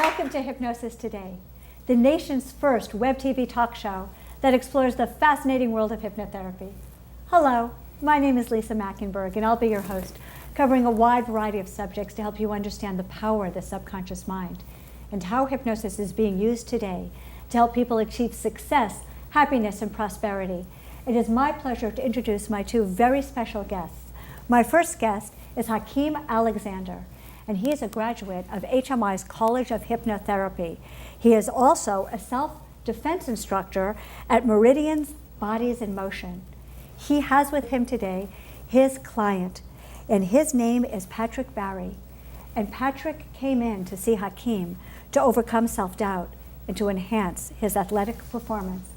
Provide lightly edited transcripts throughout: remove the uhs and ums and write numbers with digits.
Welcome to Hypnosis Today, the nation's first web TV talk show that explores the fascinating world of hypnotherapy. Hello, my name is Lisa Machenberg, and I'll be your host, covering a wide variety of subjects to help you understand the power of the subconscious mind and how hypnosis is being used today to help people achieve success, happiness, and prosperity. It is my pleasure to introduce my two very special guests. My first guest is Hakeem Alexander, and he is a graduate of HMI's College of Hypnotherapy. He is also a self-defense instructor at Meridian's Bodies in Motion. He has with him today his client, and his name is Patrick Barry. And Patrick came in to see Hakeem to overcome self-doubt and to enhance his athletic performance.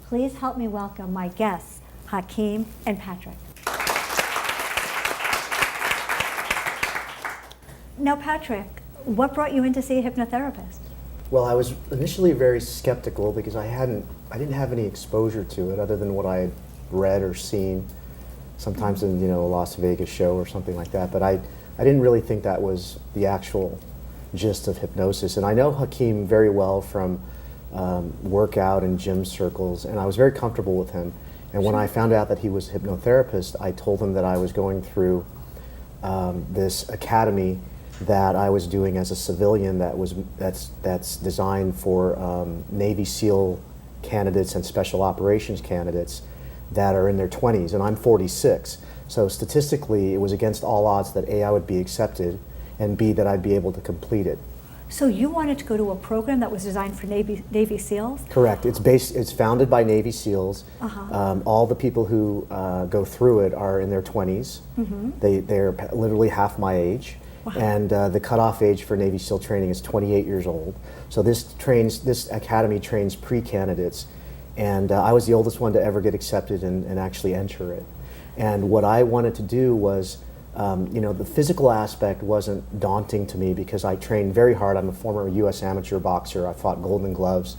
Please help me welcome my guests, Hakeem and Patrick. Now, Patrick, what brought you in to see a hypnotherapist? Well, I was initially very skeptical because I didn't have any exposure to it other than what I had read or seen, sometimes in a Las Vegas show or something like that. But I didn't really think that was the actual gist of hypnosis. And I know Hakeem very well from workout and gym circles, and I was very comfortable with him. And when I found out that he was a hypnotherapist, I told him that I was going through this academy that I was doing as a civilian that's designed for Navy SEAL candidates and special operations candidates that are in their 20s, and I'm 46. So statistically, it was against all odds that A, I would be accepted, and B, that I'd be able to complete it. So you wanted to go to a program that was designed for Navy SEALs? Correct. It's founded by Navy SEAls. All the people who go through it are in their 20s. They're literally half my age. Wow. And the cutoff age for Navy SEAL training is 28 years old. So this academy trains pre-candidates, and I was the oldest one to ever get accepted and actually enter it. And what I wanted to do was, the physical aspect wasn't daunting to me because I trained very hard. I'm a former U.S. amateur boxer. I fought Golden Gloves.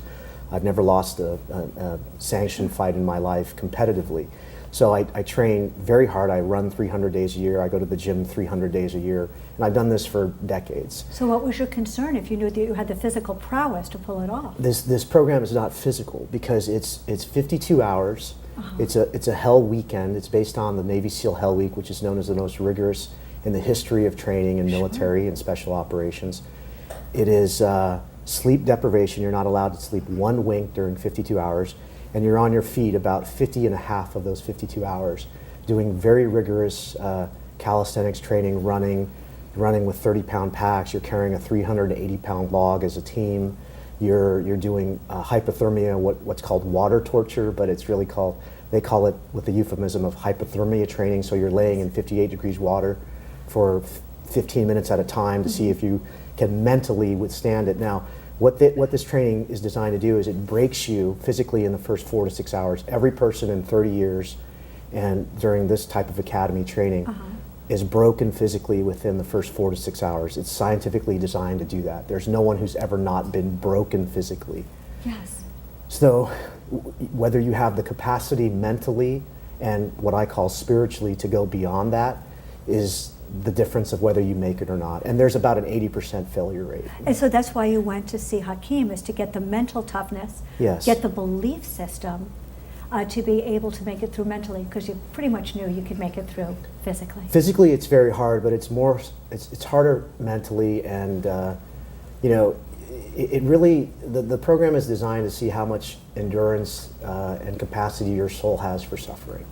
I've never lost a sanctioned fight in my life competitively. So I train very hard. I run 300 days a year. I go to the gym 300 days a year. And I've done this for decades. So what was your concern if you knew that you had the physical prowess to pull it off? This program is not physical because it's 52 hours. It's a Hell Weekend. It's based on the Navy SEAL Hell Week, which is known as the most rigorous in the history of training in military and special operations. It is sleep deprivation. You're not allowed to sleep one wink during 52 hours. And you're on your feet about 50 and a half of those 52 hours, doing very rigorous calisthenics training, running with 30-pound packs. You're carrying a 380-pound log as a team. You're doing hypothermia, what's called water torture, but it's really they call it with the euphemism of hypothermia training. So you're laying in 58 degrees water for 15 minutes at a time to see if you can mentally withstand it. Now, what this training is designed to do is it breaks you physically in the first 4 to 6 hours. Every person in 30 years and during this type of academy training is broken physically within the first 4 to 6 hours. It's scientifically designed to do that. There's no one who's ever not been broken physically. Yes. So whether you have the capacity mentally and what I call spiritually to go beyond that is the difference of whether you make it or not. And there's about an 80% failure rate. And so that's why you went to see Hakeem, is to get the mental toughness, get the belief system to be able to make it through mentally, because you pretty much knew you could make it through physically. Physically it's very hard, but it's harder mentally, and it really, the program is designed to see how much endurance and capacity your soul has for suffering.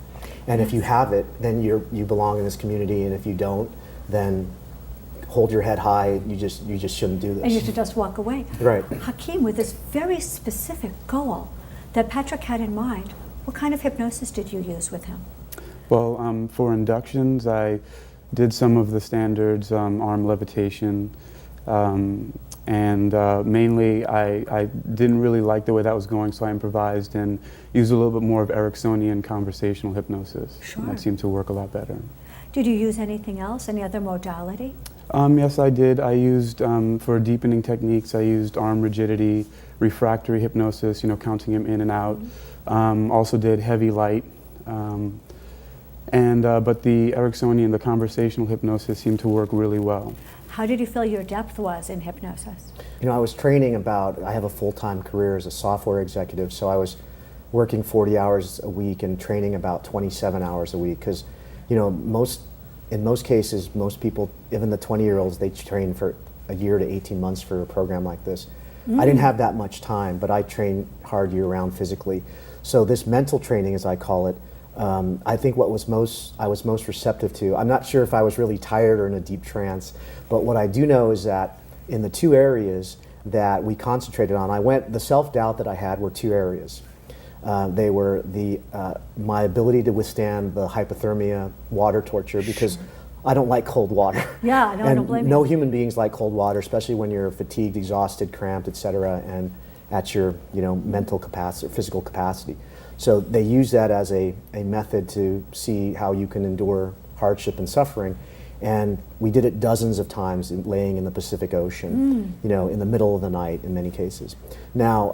And if you have it, then you belong in this community, and if you don't, then hold your head high. You just shouldn't do this. And you should just walk away. Right. Hakeem, with this very specific goal that Patrick had in mind, what kind of hypnosis did you use with him? Well, for inductions, I did some of the standards, arm levitation, and mainly I didn't really like the way that was going, so I improvised and used a little bit more of Ericksonian conversational hypnosis. Sure. And that seemed to work a lot better. Did you use anything else, any other modality? Yes, I did. I used, for deepening techniques, I used arm rigidity, refractory hypnosis, counting him in and out. Also did heavy light. But the Ericksonian, the conversational hypnosis seemed to work really well. how did you feel your depth was in hypnosis? You know, I was training I have a full-time career as a software executive, so I was working 40 hours a week and training about 27 hours a week, because, you know, in most cases, most people, even the 20-year-olds, they train for a year to 18 months for a program like this. I didn't have that much time, but I train hard year-round physically. So this mental training, as I call it, I think I was most receptive to. I'm not sure if I was really tired or in a deep trance, but what I do know is that in the two areas that we concentrated on, the self-doubt that I had were two areas. They were my ability to withstand the hypothermia water torture, because I don't like cold water. Yeah, no, I don't blame you. No human beings like cold water, especially when you're fatigued, exhausted, cramped, etc., and at your mental capacity, or physical capacity. So they use that as a method to see how you can endure hardship and suffering. And we did it dozens of times, laying in the Pacific Ocean, in the middle of the night in many cases. Now,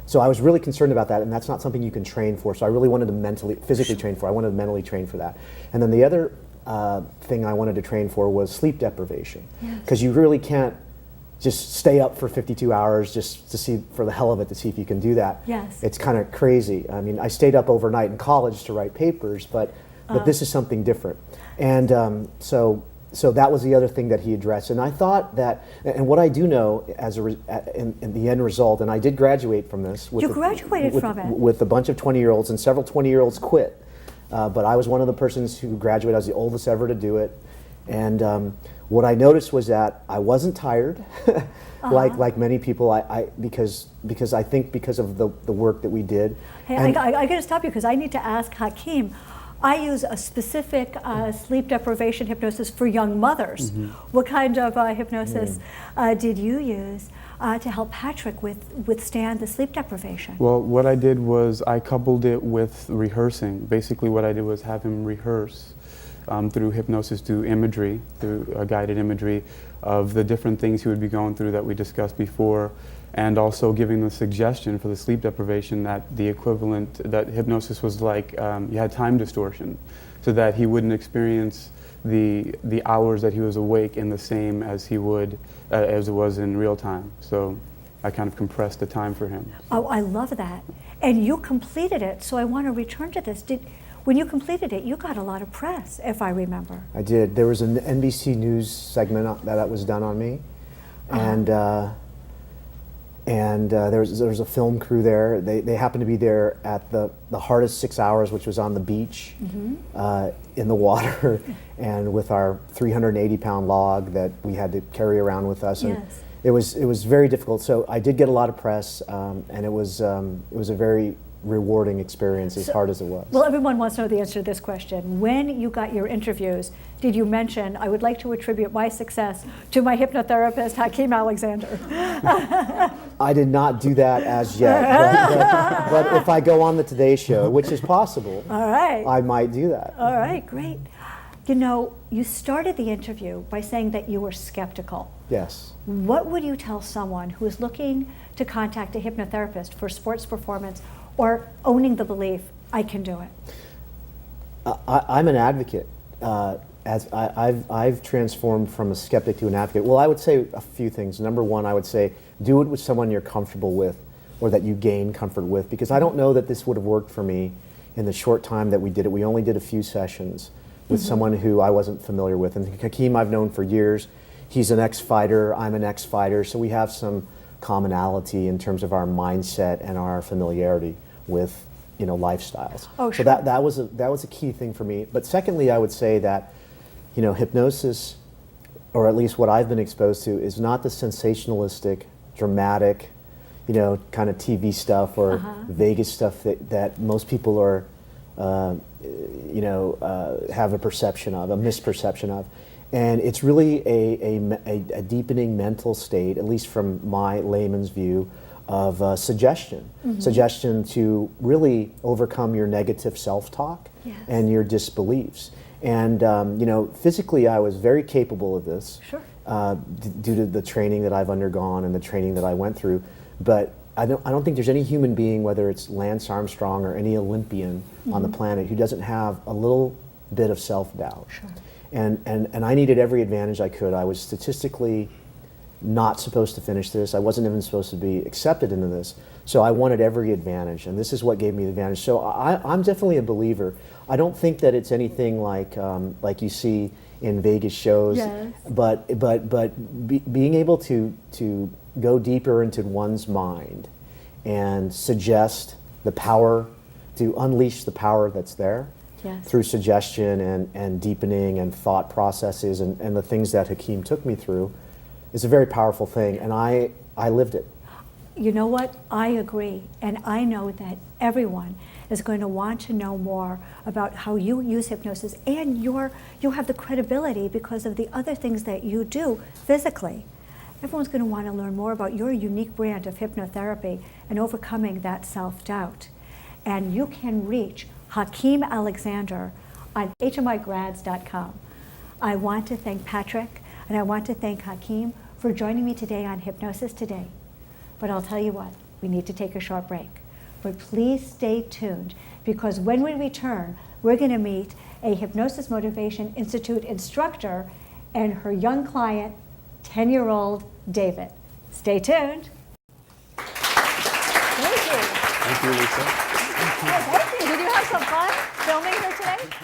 so I was really concerned about that, and that's not something you can train for. So I really wanted to physically train for. I wanted to mentally train for that. And then the other thing I wanted to train for was sleep deprivation, because you really can't just stay up for 52 hours just to see, for the hell of it, to see if you can do that. Yes. It's kind of crazy. I mean, I stayed up overnight in college to write papers, but this is something different. And so that was the other thing that he addressed. And I thought that, and what I do know in the end result, and I did graduate from this. You graduated from it? With a bunch of 20-year-olds, and several 20-year-olds quit. But I was one of the persons who graduated. I was the oldest ever to do it. And what I noticed was that I wasn't tired, like many people, because I think because of the work that we did. Hey, I got to stop you, because I need to ask Hakeem. I use a specific sleep deprivation hypnosis for young mothers. What kind of hypnosis did you use to help Patrick withstand the sleep deprivation? Well, what I did was I coupled it with rehearsing. Basically what I did was have him rehearse through hypnosis, through imagery, through guided imagery of the different things he would be going through that we discussed before, and also giving the suggestion for the sleep deprivation that the equivalent, that hypnosis was like you had time distortion, so that he wouldn't experience the hours that he was awake in the same as he would, as it was in real time. So I kind of compressed the time for him. Oh, I love that. And you completed it, so I want to return to this. When you completed it, you got a lot of press, if I remember. I did. There was an NBC News segment that was done on me, and there was a film crew there. They happened to be there at the hardest 6 hours, which was on the beach, in the water, and with our 380-pound log that we had to carry around with us. And it was very difficult. So I did get a lot of press, and it was a very rewarding experience, as hard as it was. Well, everyone wants to know the answer to this question. When you got your interviews, did you mention, I would like to attribute my success to my hypnotherapist, Hakeem Alexander? I did not do that as yet, but if I go on the Today Show, which is possible, all right, I might do that. All right, great. You know, you started the interview by saying that you were skeptical. Yes. What would you tell someone who is looking to contact a hypnotherapist for sports performance, or owning the belief, I can do it? I'm an advocate. As I've transformed from a skeptic to an advocate. Well, I would say a few things. Number one, I would say do it with someone you're comfortable with, or that you gain comfort with, because I don't know that this would have worked for me in the short time that we did it. We only did a few sessions with someone who I wasn't familiar with. And Hakeem I've known for years. He's an ex-fighter, I'm an ex-fighter, so we have some commonality in terms of our mindset and our familiarity with lifestyles. Oh, so sure. that was a key thing for me. But secondly, I would say that hypnosis, or at least what I've been exposed to, is not the sensationalistic, dramatic, kind of TV stuff or Vegas stuff that most people are, have a perception of, a misperception of. And it's really a deepening mental state, at least from my layman's view, of suggestion. Suggestion to really overcome your negative self-talk and your disbeliefs. And physically I was very capable of this, due to the training that I've undergone and the training that I went through. But I don't think there's any human being, whether it's Lance Armstrong or any Olympian on the planet, who doesn't have a little bit of self-doubt. And I needed every advantage I could. I was statistically not supposed to finish this. I wasn't even supposed to be accepted into this. So I wanted every advantage, and this is what gave me the advantage. So I'm definitely a believer. I don't think that it's anything like you see in Vegas shows, Yes. but being able to go deeper into one's mind and suggest the power, to unleash the power that's there, Yes. through suggestion and deepening and thought processes and the things that Hakeem took me through, is a very powerful thing, and I lived it. You know what? I agree. And I know that everyone is going to want to know more about how you use hypnosis, and you have the credibility because of the other things that you do physically. Everyone's going to want to learn more about your unique brand of hypnotherapy and overcoming that self-doubt. And you can reach Hakeem Alexander on hmigrads.com. I want to thank Patrick and I want to thank Hakeem for joining me today on Hypnosis Today. But I'll tell you what, we need to take a short break. But please stay tuned, because when we return, we're going to meet a Hypnosis Motivation Institute instructor and her young client, 10-year-old David. Stay tuned. Thank you. Thank you, Lisa. Oh, thank you. Did you have some fun filming here today?